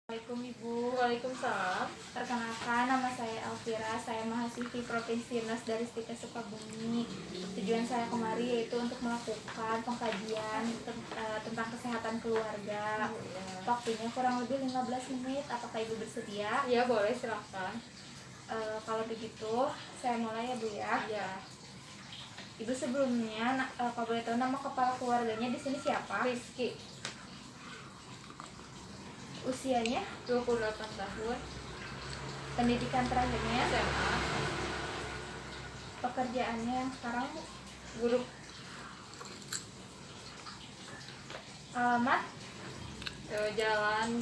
Assalamualaikum Ibu. Waalaikumsalam. Perkenalkan, nama saya Elvira. Saya mahasiswi Provinsi Nasdaristika Sukabumi. Tujuan saya kemari yaitu untuk melakukan pengkajian tentang kesehatan keluarga. Waktunya kurang lebih 15 menit. Apakah Ibu bersedia? Iya, boleh, silakan. Kalau begitu, saya mulai ya Bu ya. Iya. Ibu sebelumnya, kalau boleh tahu nama kepala keluarganya di sini siapa? Rizky, Usianya, 28 tahun, pendidikan terakhirnya, SMA, pekerjaannya yang sekarang Bu. guru. Alamat? Jalan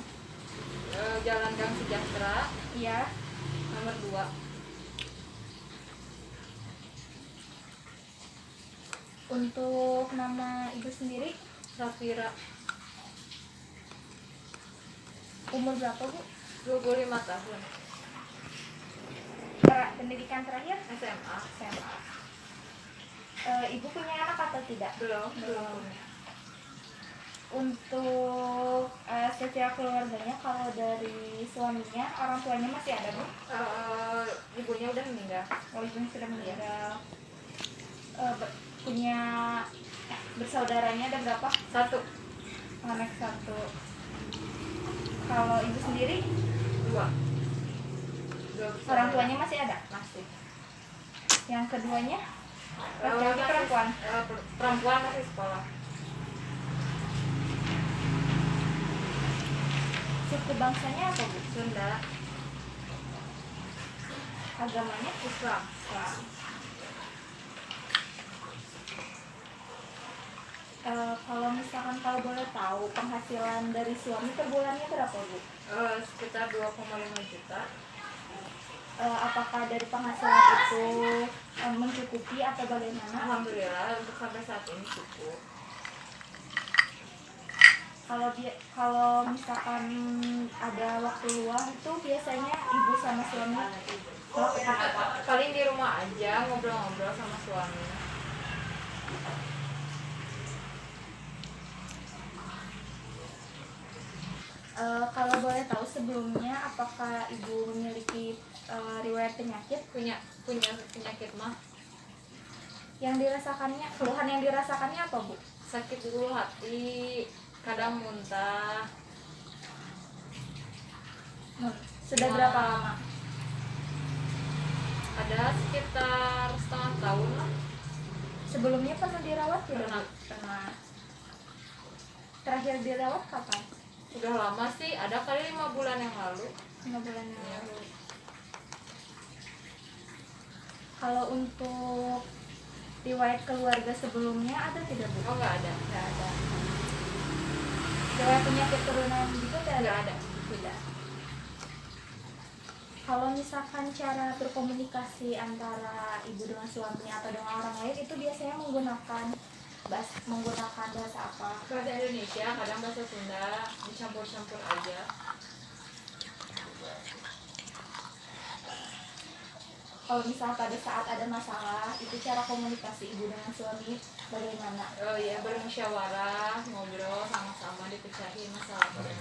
Gang Sejahtera, Iya. nomor 2. Untuk nama Ibu sendiri, Safira, umur berapa Bu? 25 tahun, Pendidikan terakhir? SMA. SMA. Ibu punya anak atau tidak? Belum. Untuk secara keluarganya, kalau dari suaminya, orang tuanya masih ada Bu? Ibunya udah meninggal. Oh, ibunya sudah meninggal. Punya bersaudaranya ada berapa? 1, Anak 1. Kalau Ibu sendiri, 2. orang tuanya masih ada? masih. Yang keduanya? Laki-laki perempuan? Perempuan masih sekolah. Suku bangsanya apa Bu? Sunda, Agamanya? Islam. Kalau misalkan kalau boleh tahu penghasilan dari suami per bulannya berapa Bu? Sekitar 2,5 juta. Apakah dari penghasilan itu mencukupi atau bagaimana? Alhamdulillah untuk sampai saat ini cukup. Kalau misalkan ada waktu luang itu biasanya Ibu sama suami melakukan apa? Paling di rumah aja ngobrol-ngobrol sama suami. Kalau boleh tahu sebelumnya apakah Ibu memiliki riwayat penyakit? Punya penyakit mah, Yang dirasakannya, keluhan yang dirasakannya apa Bu? sakit ulu hati, kadang muntah. Sudah berapa lama? Ada sekitar setengah tahun lah. Sebelumnya pernah dirawat tidak? Pernah. Pernah. Terakhir dirawat kapan? Udah lama sih, ada kali 5 bulan yang lalu. 5 bulan yang lalu. Kalau untuk riwayat keluarga sebelumnya ada tidak Bu? Oh, nggak ada. Riwayat penyakit turunan juga tidak Nggak ada. Tidak. Kalau misalkan cara berkomunikasi antara ibu dengan suaminya atau dengan orang lain itu biasanya menggunakan bahasa apa? Bahasa Indonesia, kadang bahasa Sunda, dicampur-campur aja. Kalau misal pada saat ada masalah, itu cara komunikasi ibu dengan suami bagaimana? Oh iya, bermusyawarah, ngobrol sama-sama, dipecahin masalahnya.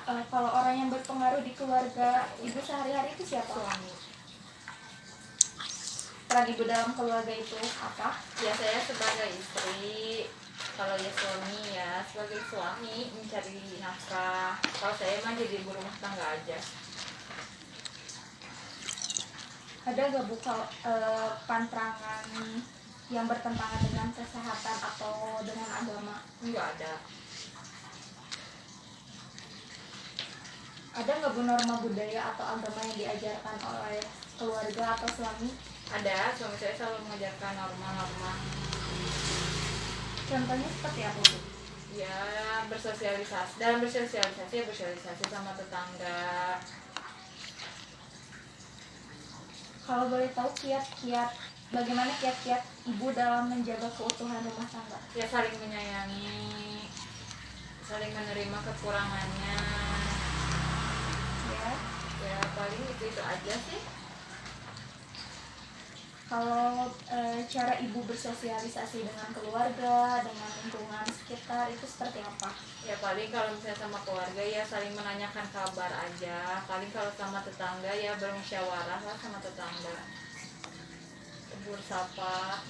Kalau orang yang berpengaruh di keluarga ibu sehari-hari itu siapa? Suami. Peran ibu dalam keluarga itu apa? Ya, saya sebagai istri, kalau ya suami ya sebagai suami mencari nafkah. Kalau saya mah jadi ibu rumah tangga aja. Ada gak Bu pantangan yang bertentangan dengan kesehatan atau dengan agama? Enggak ada. Ada nggak Bu norma budaya atau agama yang diajarkan oleh keluarga atau suami? Ada, suami saya selalu mengajarkan norma-norma. Contohnya seperti apa Bu? Ya, bersosialisasi. Dalam bersosialisasi ya bersosialisasi sama tetangga. Kalau boleh tahu bagaimana kiat-kiat ibu dalam menjaga keutuhan rumah tangga? Ya, saling menyayangi, saling menerima kekurangannya. Ya paling itu aja sih. Kalau cara ibu bersosialisasi dengan keluarga, dengan lingkungan sekitar itu seperti apa? Ya paling kalau misalnya sama keluarga ya saling menanyakan kabar aja. Paling kalau sama tetangga ya bermusyawarah lah sama tetangga. Tegur sapa.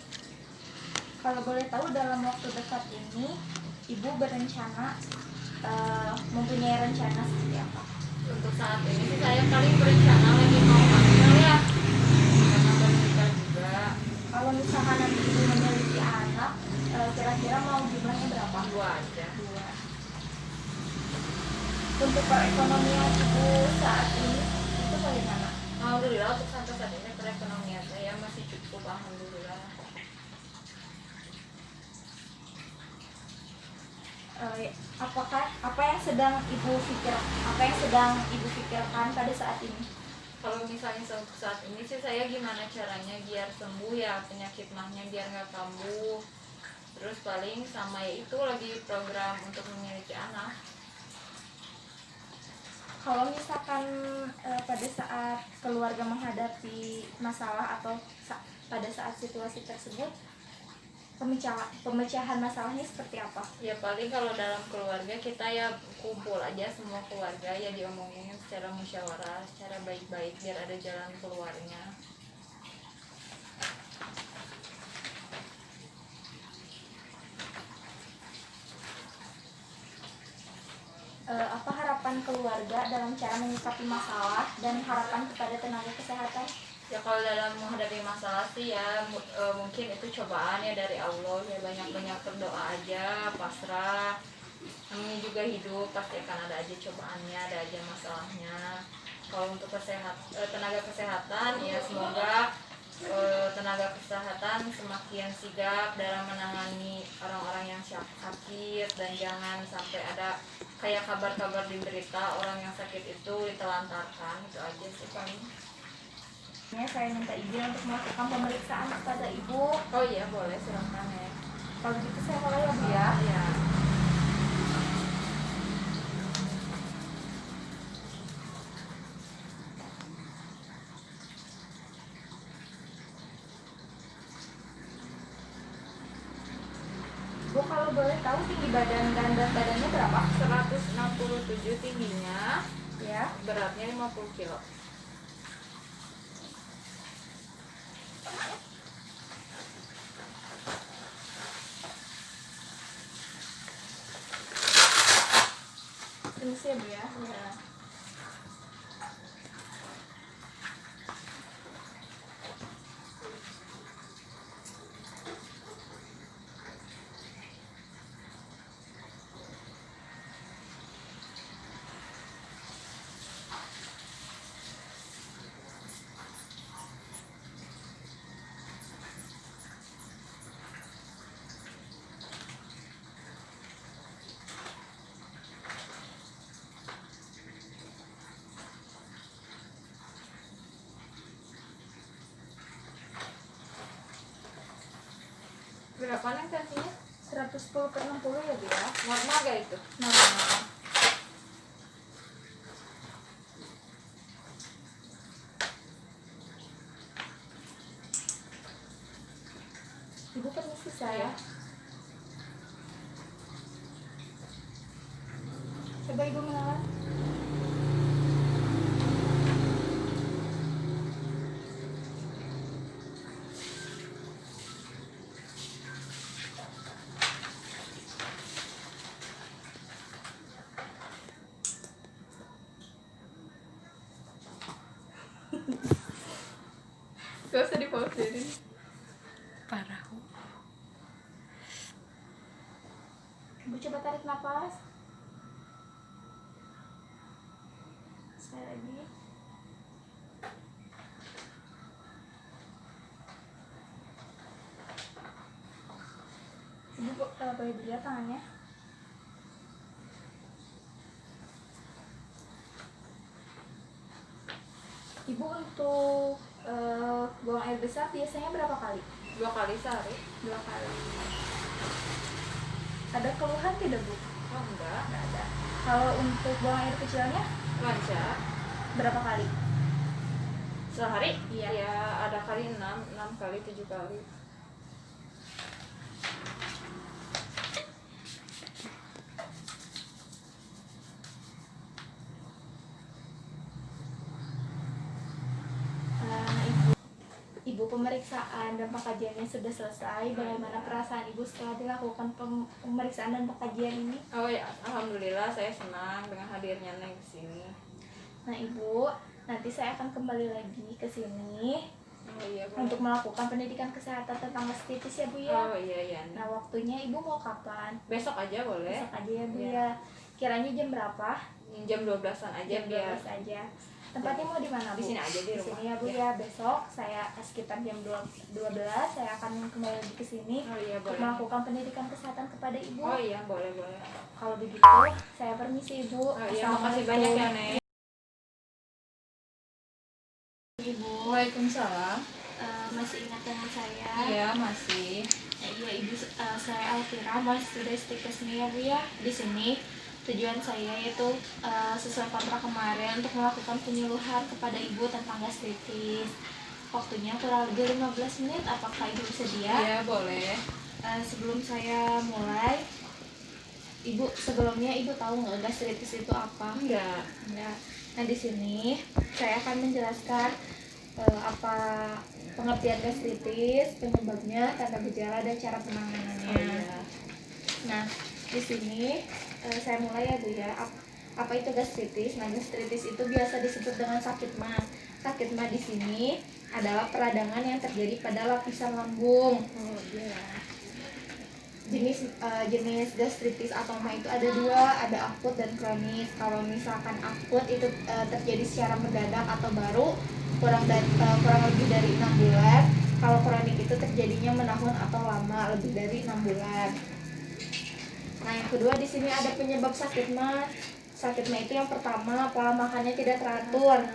Kalau boleh tahu dalam waktu dekat ini ibu berencana mempunyai rencana seperti apa? Untuk saat ini sih saya paling berencana lagi mau hamil ya. Karena baru nikah juga. Kalau misalkan nanti ibu memiliki anak, kira-kira mau jumlahnya berapa? 2 aja. Dua. Untuk perekonomian ibu saat ini itu bagaimana? Alhamdulillah untuk sampai saat ini perekonomian saya masih cukup, alhamdulillah. Apa yang sedang ibu pikirkan pada saat ini? Kalau misalnya untuk saat ini sih saya gimana caranya biar sembuh ya penyakit mahnya biar nggak kambuh. Terus paling sama ya itu lagi program untuk memiliki anak. Kalau misalkan pada saat keluarga menghadapi masalah atau pada saat situasi tersebut, pemecahan masalahnya seperti apa? Ya paling kalau dalam keluarga kita ya kumpul aja semua keluarga ya diomongin secara musyawarah, secara baik-baik biar ada jalan keluarnya. Apa harapan keluarga dalam cara menyikapi masalah dan harapan kepada tenaga kesehatan? Ya kalau dalam menghadapi masalah sih ya mungkin itu cobaan ya dari Allah ya banyak-banyak berdoa aja, pasrah. Namanya juga hidup pasti akan ada aja cobaannya, ada aja masalahnya. Kalau untuk tenaga kesehatan ya semoga tenaga kesehatan semakin sigap dalam menangani orang-orang yang sakit dan jangan sampai ada kayak kabar-kabar di berita orang yang sakit itu ditelantarkan. Itu aja sih paling. Saya minta izin untuk melakukan pemeriksaan kepada ibu. Oh iya boleh, silakan ya. Kalau gitu saya mulai ya Bu ya. Ya. Bu, kalau boleh tahu tinggi badan dan berat badannya berapa? 167 tingginya, Ya. beratnya 50 kilo. Permisi ya Bu ya. Ya. Berapa neng tensinya? 110/60 ya Bu ya. Normal gak itu? Normal. Ibu permisi saya. Coba Ibu mengalah. Gak usah dipauserin. Parah. Ibu coba tarik nafas. Sekali lagi. Ibu boleh dilihat tangannya? Ibu untuk buang air besar biasanya berapa kali? 2 kali sehari. 2 kali. Ada keluhan tidak Bu? Oh enggak. Nggak ada. Kalau untuk buang air kecilnya Lancar. berapa kali? Sehari? Iya. Ya ada kali 6 kali 7 kali. Ibu, pemeriksaan dan pengkajiannya sudah selesai. Bagaimana perasaan Ibu setelah dilakukan pemeriksaan dan pengkajian ini? Oh ya, alhamdulillah saya senang dengan hadirnya Neng di sini. Nah Ibu, nanti saya akan kembali lagi ke sini Oh iya, boleh. untuk melakukan pendidikan kesehatan tentang mastitis ya Bu ya. Oh iya. Nah waktunya Ibu mau kapan? Besok aja boleh. Besok aja ya Bu Iya. ya. Kiranya jam berapa? Jam 12-an aja Jam biar 12 aja. Tempatnya mau di mana Bu? Di sini aja, di rumah. sini ya Bu ya. Besok saya sekitar jam 12 saya akan kembali lagi ke sini Oh iya, untuk boleh. melakukan pendidikan kesehatan kepada Ibu. Oh iya, boleh. Kalau begitu saya permisi Ibu. Oh iya, makasih banyak ya Neng. Ibu. Waalaikumsalam. Masih ingat dengan saya? Iya, masih. Iya Ibu, saya Alfira, mahasiswa dari Stikesmi ya Bu ya. Di sini tujuan saya yaitu sesuai kontrak kemarin untuk melakukan penyuluhan kepada Ibu tentang gastritis. Waktunya kurang lebih 15 menit. Apakah Ibu bersedia? Iya, boleh. Sebelum saya mulai, Ibu, sebelumnya Ibu tahu nggak gastritis itu apa? Enggak. Enggak. Nah di sini saya akan menjelaskan apa pengertian gastritis, penyebabnya, tanda gejala dan cara penanganannya. Oh iya. Nah di sini saya mulai ya Bu ya. Apa itu gastritis? Nah gastritis itu biasa disebut dengan sakit mah. Sakit mah di sini adalah peradangan yang terjadi pada lapisan lambung. Oh iya. Jenis gastritis atau mah itu ada dua, ada akut dan kronis. Kalau misalkan akut itu terjadi secara mendadak atau baru kurang lebih dari 6 bulan. Kalau kronik itu terjadinya menahun atau lama lebih dari 6 bulan. Nah yang kedua di sini ada penyebab sakit mah. Sakit mah itu yang pertama pola makannya tidak teratur.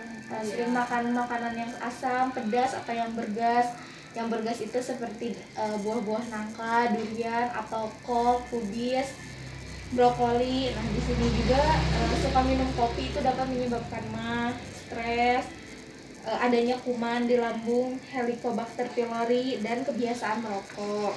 Sering makan makanan yang asam, pedas atau yang bergas. Yang bergas itu seperti buah-buah nangka, durian atau kol, kubis, brokoli. Nah di sini juga suka minum kopi itu dapat menyebabkan mah, stres, adanya kuman di lambung, Helicobacter pylori, dan kebiasaan merokok.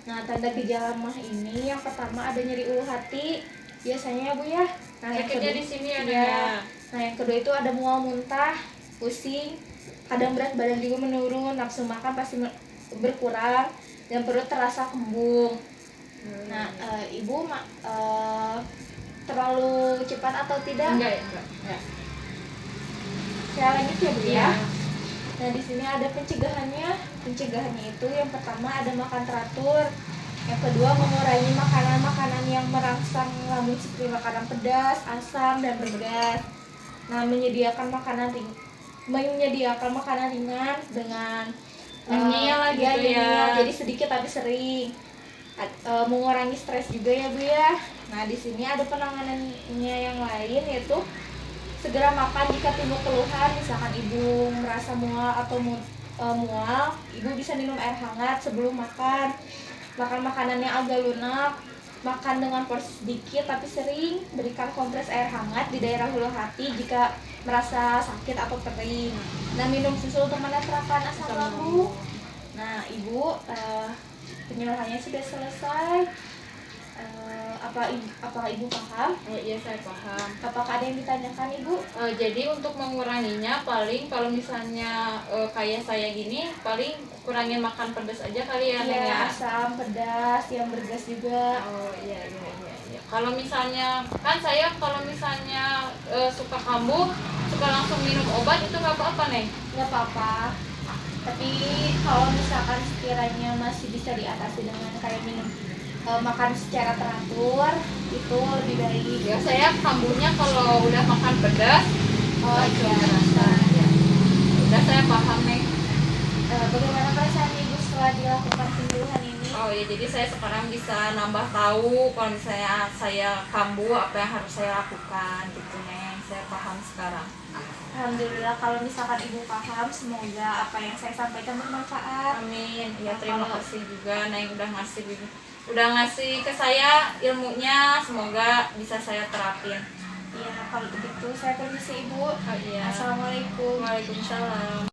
Nah tanda gejala mah ini yang pertama ada nyeri ulu hati biasanya ya Bu ya. Nah yang Sakitnya kedua di sini ya, ya. Neng, ya? Nah yang kedua itu ada mual muntah, pusing, kadang berat badan juga menurun, nafsu makan pasti berkurang, dan perut terasa kembung. Nah Ibu terlalu cepat atau tidak? Enggak. Saya lanjut ya Bu ya. Iya. Nah di sini ada pencegahannya. Pencegahannya itu yang pertama ada makan teratur. Yang kedua mengurangi makanan-makanan yang merangsang lambung seperti makanan pedas, asam, dan bergas. Nah menyediakan makanan ringan dengan Nyemil lah gitu ya. nyemil, jadi sedikit tapi sering. Mengurangi stres juga ya Bu ya. Nah di sini ada penanganannya yang lain yaitu segera makan jika timbul keluhan, misalkan Ibu merasa mual atau mual, Ibu bisa minum air hangat sebelum makan. Makan makanan yang agak lunak, makan dengan porsi sedikit tapi sering, berikan kompres air hangat di daerah ulu hati jika merasa sakit atau kering. Nah minum susu untuk menetralkan asam lambung. Nah Ibu, penyuluhannya sudah selesai. Apakah Ibu paham? Oh iya, saya paham. Apakah ada yang ditanyakan Ibu? Jadi untuk menguranginya paling kalau misalnya kayak saya gini paling kurangin makan pedas aja kali ya, Neng, Iya, ya. asam, pedas, yang bergas juga. Oh iya. Kalau misalnya kan saya kalau misalnya suka kambuh, suka langsung minum obat itu nggak apa-apa, Neng. Nggak apa-apa. Tapi kalau misalkan sekiranya masih bisa diatasi dengan kayak minum makan secara teratur, itu lebih baik. Ya saya kambuhnya kalau udah makan pedas langsung iya. terasa. Ya. Udah saya paham, Neng. Bagaimana perasaan Ibu setelah dilakukan penyuluhan ini? Oh ya, jadi saya sekarang bisa nambah tahu kalau misalnya saya kambuh apa yang harus saya lakukan gitu, Neng. Saya paham sekarang. Alhamdulillah, kalau misalkan Ibu paham, semoga apa yang saya sampaikan bermanfaat. Amin. Ya terima kasih juga Neng udah ngasih ke saya ilmunya, semoga bisa saya terapin. Ya kalau begitu saya permisi Ibu. Iya. Assalamualaikum. Waalaikumsalam.